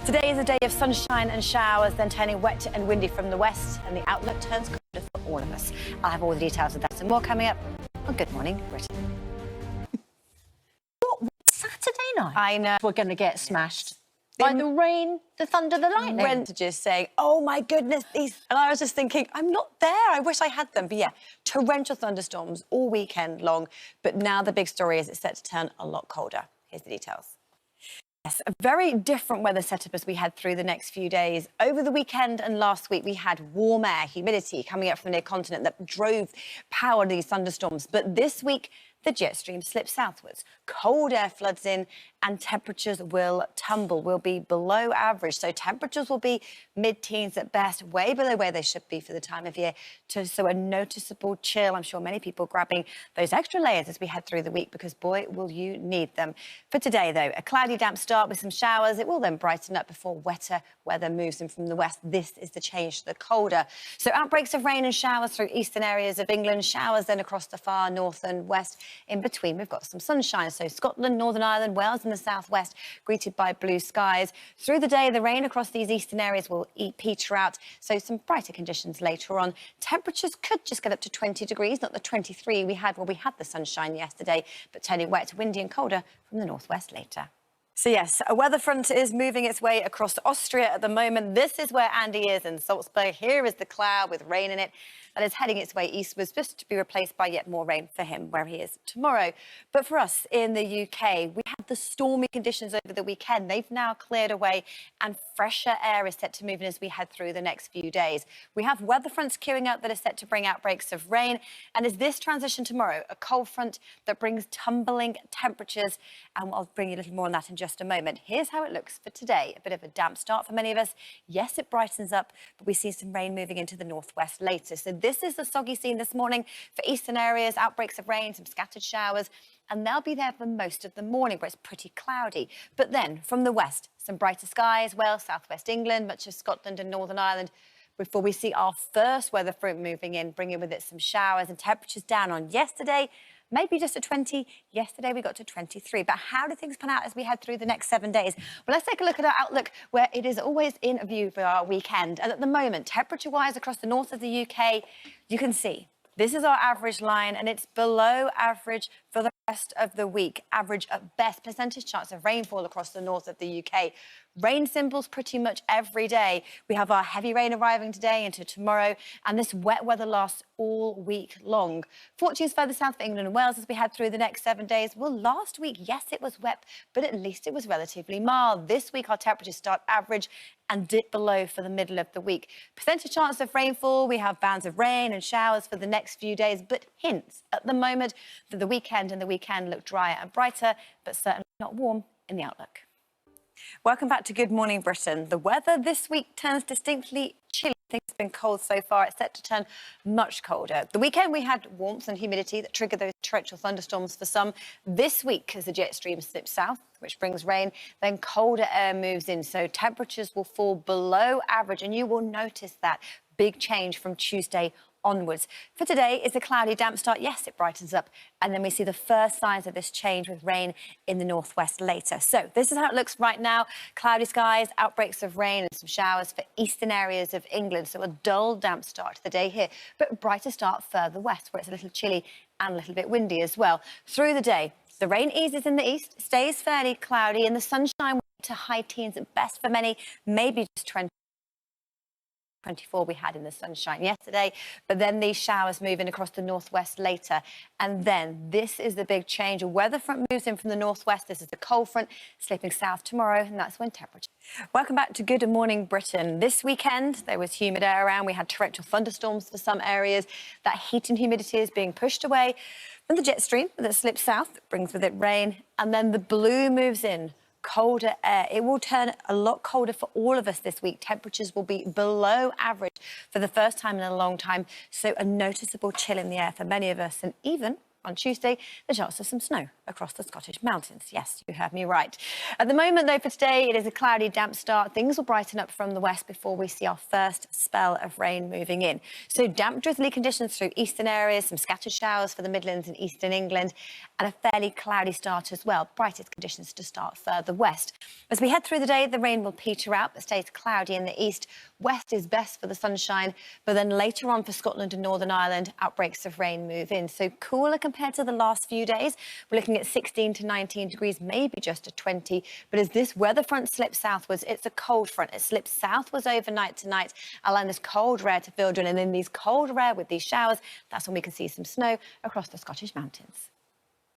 Today is a day of sunshine and showers, then turning wet and windy from the west, and the outlook turns colder for all of us. I'll have all the details of that and more coming up on Good Morning Britain. What? Saturday night? I know. We're going to get smashed by the rain, the thunder, the lightning. Messages saying, oh my goodness, these... And I was just thinking, I'm not there. I wish I had them. But yeah, torrential thunderstorms all weekend long. But now the big story is it's set to turn a lot colder. Here's the details. Yes, a very different weather setup as we head through the next few days. Over the weekend and last week, we had warm air, humidity coming up from the near continent that drove power to these thunderstorms. But this week, the jet stream slips southwards. Cold air floods in and temperatures will tumble, will be below average. So temperatures will be mid-teens at best, way below where they should be for the time of year. So a noticeable chill. I'm sure many people grabbing those extra layers as we head through the week because, boy, will you need them. For today, though, a cloudy, damp start with some showers. It will then brighten up before wetter weather moves in from the west. This is the change to the colder. So outbreaks of rain and showers through eastern areas of England, showers then across the far north and west. In between, we've got some sunshine. So Scotland, Northern Ireland, Wales and the southwest greeted by blue skies. Through the day, the rain across these eastern areas will peter out. So some brighter conditions later on. Temperatures could just get up to 20 degrees, not the 23 we had when we had the sunshine yesterday, but turning wet, windy and colder from the northwest later. So yes, a weather front is moving its way across Austria at the moment. This is where Andy is in Salzburg. Here is the cloud with rain in it that is heading its way eastwards, just to be replaced by yet more rain for him where he is tomorrow. But for us in the UK, we had the stormy conditions over the weekend. They've now cleared away and fresher air is set to move in as we head through the next few days. We have weather fronts queuing up that are set to bring outbreaks of rain. And as this transition tomorrow, a cold front that brings tumbling temperatures, and I'll bring you a little more on that in just a moment. Here's how it looks for today. A bit of a damp start for many of us. Yes, it brightens up, but we see some rain moving into the northwest later. So this is the soggy scene this morning for eastern areas, outbreaks of rain, some scattered showers, and they'll be there for most of the morning where it's pretty cloudy. But then from the west, some brighter skies, Wales, southwest England, much of Scotland and Northern Ireland, before we see our first weather front moving in, bringing with it some showers and temperatures down on yesterday. Maybe just a 20. Yesterday we got to 23. But how do things pan out as we head through the next 7 days? Well, let's take a look at our outlook where it is always in view for our weekend. And at the moment, temperature-wise across the north of the UK, you can see this is our average line and it's below average for the rest of the week. Average at best, percentage chance of rainfall across the north of the UK. Rain symbols pretty much every day. We have our heavy rain arriving today into tomorrow, and this wet weather lasts all week long. Fortunes further south for England and Wales as we head through the next 7 days. Well, last week, yes, it was wet, but at least it was relatively mild. This week, our temperatures start average and dip below for the middle of the week. Percentage chance of rainfall, we have bands of rain and showers for the next few days, but hints at the moment that the weekend and the weekend look drier and brighter, but certainly not warm in the outlook. Welcome back to Good Morning Britain. The weather this week turns distinctly chilly. Things have been cold so far. It's set to turn much colder. The weekend we had warmth and humidity that triggered those torrential thunderstorms for some. This week, as the jet stream slips south, which brings rain, then colder air moves in. So temperatures will fall below average, and you will notice that big change from Tuesday onwards. For today, it's a cloudy, damp start. Yes, it brightens up. And then we see the first signs of this change with rain in the northwest later. So this is how it looks right now. Cloudy skies, outbreaks of rain and some showers for eastern areas of England. So a dull, damp start to the day here, but a brighter start further west where it's a little chilly and a little bit windy as well. Through the day, the rain eases in the east, stays fairly cloudy, and the sunshine to high teens at best for many, maybe just 24 we had in the sunshine yesterday, but then these showers move in across the northwest later. And then this is the big change. A weather front moves in from the northwest. This is the cold front slipping south tomorrow, and that's when temperature. Welcome back to Good Morning Britain. This weekend, there was humid air around. We had torrential thunderstorms for some areas. That heat and humidity is being pushed away from the jet stream that slips south, that brings with it rain, and then the blue moves in. Colder air. It will turn a lot colder for all of us this week. Temperatures will be below average for the first time in a long time. So a noticeable chill in the air for many of us. And even on Tuesday, the chance of some snow across the Scottish mountains. Yes, you heard me right. At the moment, though, for today, it is a cloudy, damp start. Things will brighten up from the west before we see our first spell of rain moving in. So damp, drizzly conditions through eastern areas, some scattered showers for the Midlands and eastern England. and a fairly cloudy start as well. Brightest conditions to start further west. As we head through the day, the rain will peter out, but stays cloudy in the east. West is best for the sunshine, but then later on for Scotland and Northern Ireland, outbreaks of rain move in. So cooler compared to the last few days. We're looking at 16 to 19 degrees, maybe just a 20. But as this weather front slips southwards, it's a cold front. It slips southwards overnight tonight, allowing this cold air to filter in. And in these cold air with these showers, that's when we can see some snow across the Scottish mountains.